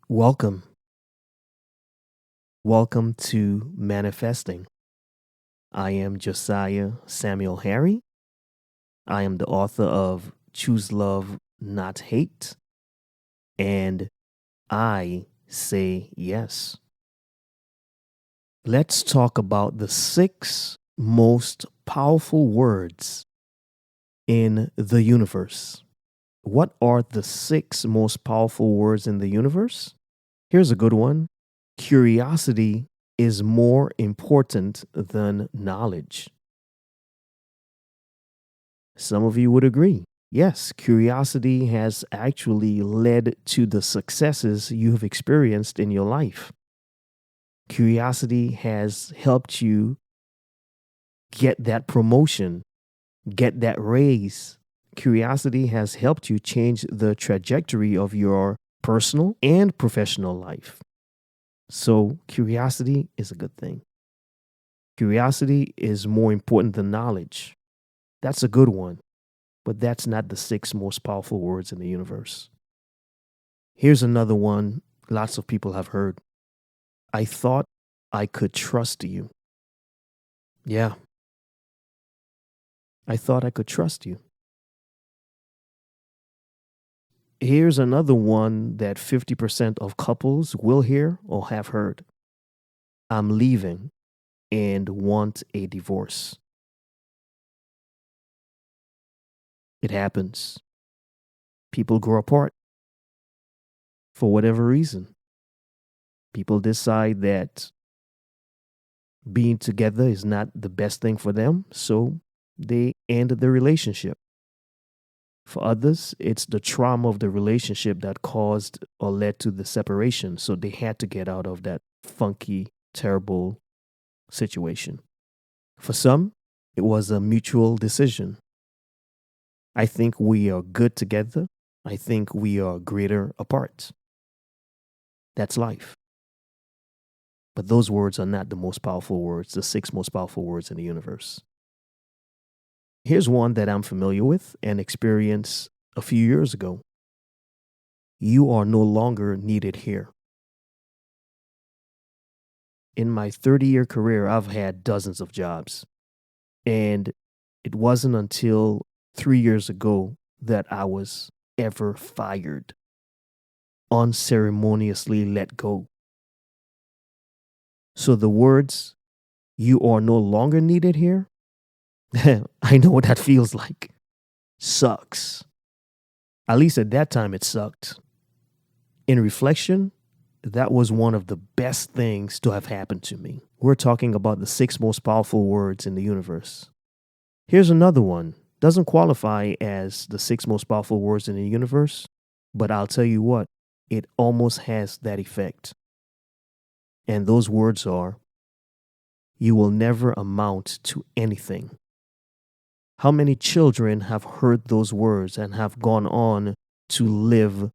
Welcome. Welcome to Manifesting. I am Josiah Samuel Harry. I am the author of Choose Love, Not Hate. And I say yes. Let's talk about the 6 most powerful words in the universe. What are the 6 most powerful words in the universe? Here's a good one. Curiosity is more important than knowledge. Some of you would agree. Yes, curiosity has actually led to the successes you have experienced in your life. Curiosity has helped you get that promotion, get that raise. Curiosity has helped you change the trajectory of your personal and professional life. So, curiosity is a good thing. Curiosity is more important than knowledge. That's a good one, but that's not the 6 most powerful words in the universe. Here's another one lots of people have heard. I thought I could trust you. Yeah, I thought I could trust you. Here's another one that 50% of couples will hear or have heard. I'm leaving and want a divorce. It happens. People grow apart for whatever reason. People decide that being together is not the best thing for them, so they end the relationship. For others, it's the trauma of the relationship that caused or led to the separation, so they had to get out of that funky, terrible situation. For some, it was a mutual decision. I think we are good together. I think we are greater apart. That's life. But those words are not the most powerful words, the 6 most powerful words in the universe. Here's one that I'm familiar with and experienced a few years ago. You are no longer needed here. In my 30-year career, I've had dozens of jobs. And it wasn't until 3 years ago that I was ever fired, unceremoniously let go. So the words, you are no longer needed here, I know what that feels like. Sucks. At least at that time, it sucked. In reflection, that was one of the best things to have happened to me. We're talking about the 6 most powerful words in the universe. Here's another one. Doesn't qualify as the 6 most powerful words in the universe, but I'll tell you what, it almost has that effect. And those words are, you will never amount to anything. How many children have heard those words and have gone on to live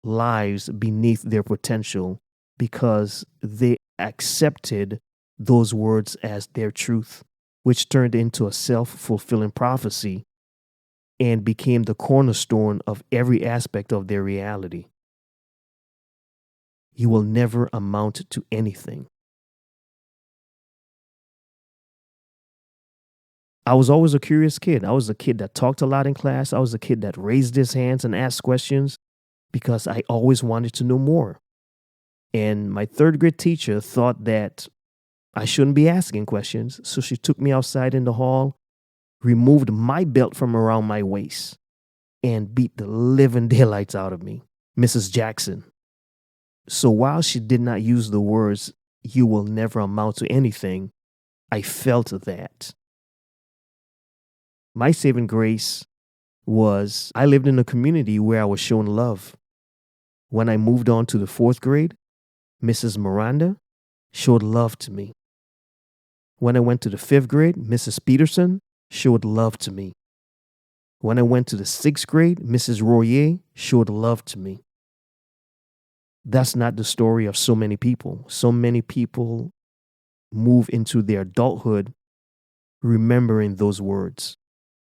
lives beneath their potential because they accepted those words as their truth, which turned into a self-fulfilling prophecy and became the cornerstone of every aspect of their reality. You will never amount to anything. I was always a curious kid. I was a kid that talked a lot in class. I was a kid that raised his hands and asked questions because I always wanted to know more. And my 3rd grade teacher thought that I shouldn't be asking questions. So she took me outside in the hall, removed my belt from around my waist, and beat the living daylights out of me. Mrs. Jackson. So while she did not use the words, you will never amount to anything, I felt that. My saving grace was I lived in a community where I was shown love. When I moved on to the 4th grade, Mrs. Miranda showed love to me. When I went to the 5th grade, Mrs. Peterson showed love to me. When I went to the 6th grade, Mrs. Royer showed love to me. That's not the story of so many people. So many people move into their adulthood remembering those words.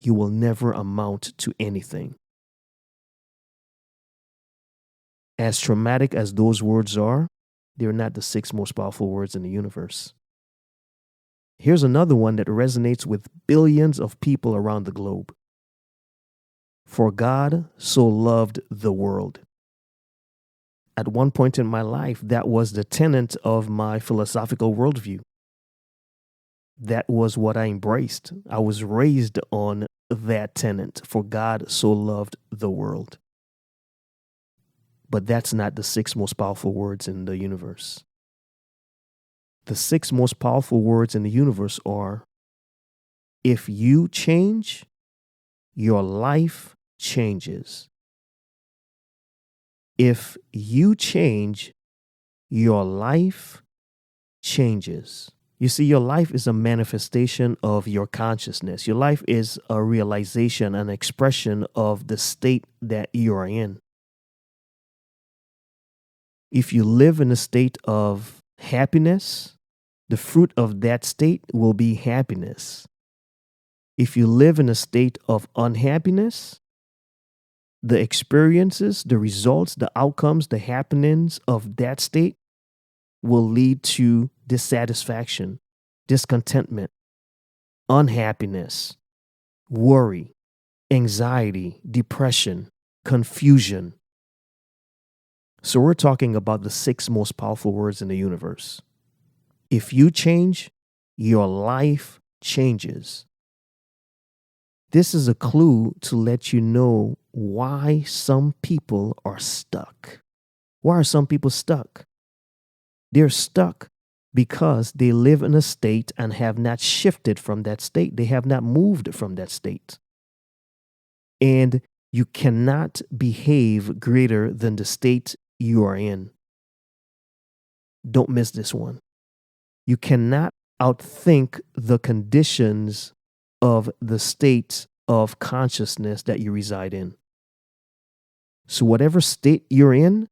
You will never amount to anything. As traumatic as those words are, they're not the six most powerful words in the universe. Here's another one that resonates with billions of people around the globe. For God so loved the world. At one point in my life, that was the tenet of my philosophical worldview. That was what I embraced. I was raised on that tenet. For God so loved the world. But that's not the six most powerful words in the universe. The six most powerful words in the universe are, if you change, your life changes. If you change, your life changes. You see, your life is a manifestation of your consciousness. Your life is a realization, an expression of the state that you are in. If you live in a state of happiness, the fruit of that state will be happiness. If you live in a state of unhappiness, the experiences, the results, the outcomes, the happenings of that state will lead to dissatisfaction, discontentment, unhappiness, worry, anxiety, depression, confusion. So we're talking about the six most powerful words in the universe. If you change, your life changes. This is a clue to let you know why some people are stuck. Why are some people stuck? They're stuck because they live in a state and have not shifted from that state. They have not moved from that state. And you cannot behave greater than the state you are in. Don't miss this one. You cannot outthink the conditions of the state of consciousness that you reside in. So whatever state you're in,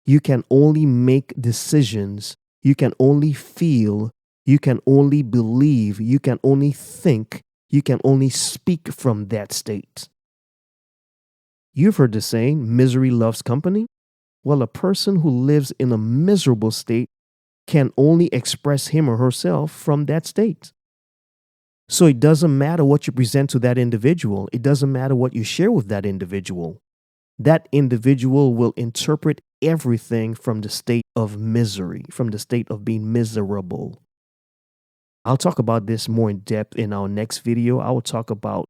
you can only make decisions, you can only feel, you can only believe, you can only think, you can only speak from that state. You've heard the saying, misery loves company. Well, a person who lives in a miserable state can only express him or herself from that state. So it doesn't matter what you present to that individual. It doesn't matter what you share with that individual. That individual will interpret everything from the state of misery, from the state of being miserable. I'll talk about this more in depth in our next video. I will talk about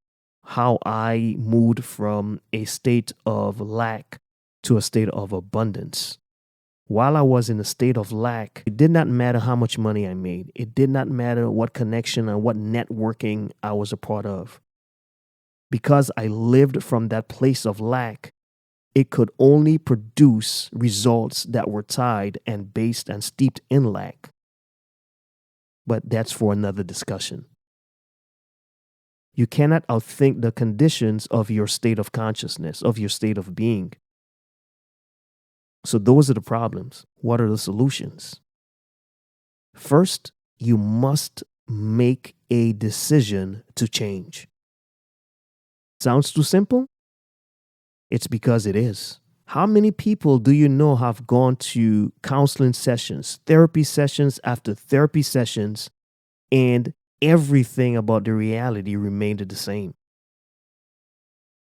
how I moved from a state of lack to a state of abundance. While I was in a state of lack, it did not matter how much money I made. It did not matter what connection and what networking I was a part of. Because I lived from that place of lack, it could only produce results that were tied and based and steeped in lack. But that's for another discussion. You cannot outthink the conditions of your state of consciousness, of your state of being. So those are the problems. What are the solutions? First, you must make a decision to change. Sounds too simple? It's because it is. How many people do you know have gone to counseling sessions, therapy sessions after therapy sessions, and everything about the reality remained the same?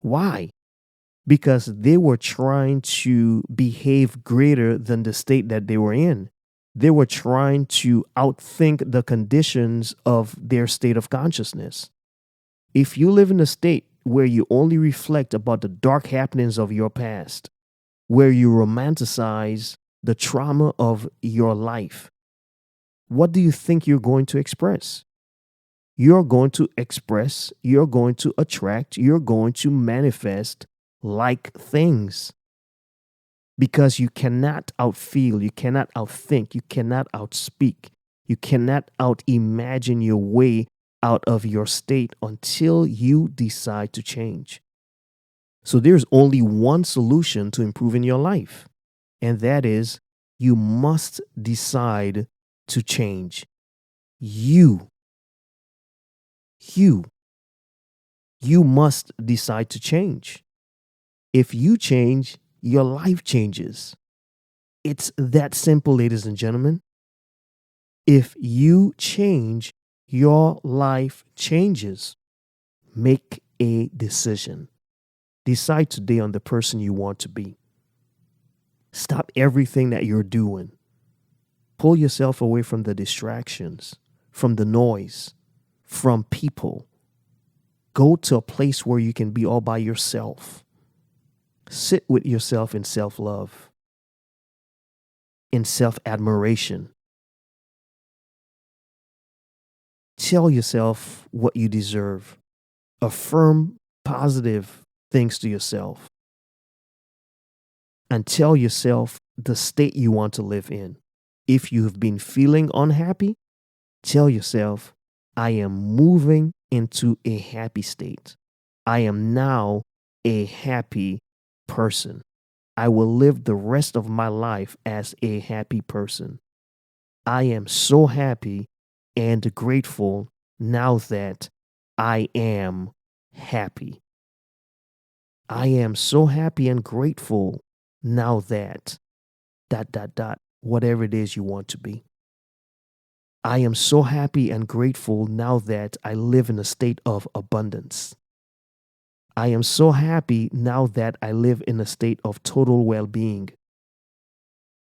Why? Because they were trying to behave greater than the state that they were in. They were trying to outthink the conditions of their state of consciousness. If you live in a state where you only reflect about the dark happenings of your past, where you romanticize the trauma of your life, what do you think you're going to express? You're going to express, you're going to attract, you're going to manifest like things. Because you cannot outfeel, you cannot outthink, you cannot outspeak, you cannot outimagine your way out of your state until you decide to change. So there's only one solution to improving your life, and that is you must decide to change. You must decide to change. If you change, your life changes. It's that simple, ladies and gentlemen. If you change, your life changes. Make a decision. Decide today on the person you want to be. Stop everything that you're doing. Pull yourself away from the distractions, from the noise, from people. Go to a place where you can be all by yourself. Sit with yourself in self-love, in self-admiration. Tell yourself what you deserve. Affirm positive things to yourself. And tell yourself the state you want to live in. If you have been feeling unhappy, tell yourself, I am moving into a happy state. I am now a happy person. I will live the rest of my life as a happy person. I am so happy and grateful now that I am happy. I am so happy and grateful now that ... whatever it is you want to be. I am so happy and grateful now that I live in a state of abundance. I am so happy now that I live in a state of total well-being.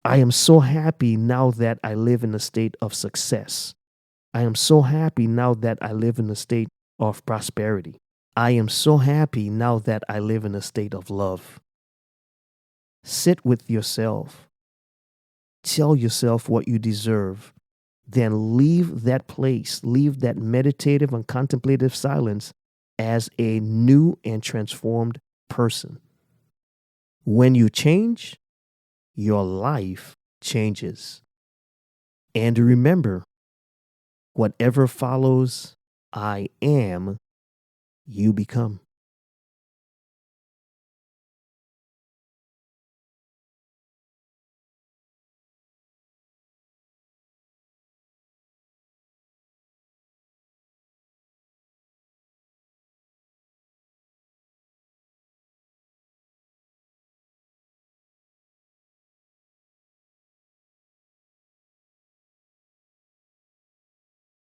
I am so happy now that I live in a state of success. I am so happy now that I live in a state of prosperity. I am so happy now that I live in a state of love. Sit with yourself. Tell yourself what you deserve. Then leave that place, leave that meditative and contemplative silence as a new and transformed person. When you change, your life changes. And remember, whatever follows I am, you become.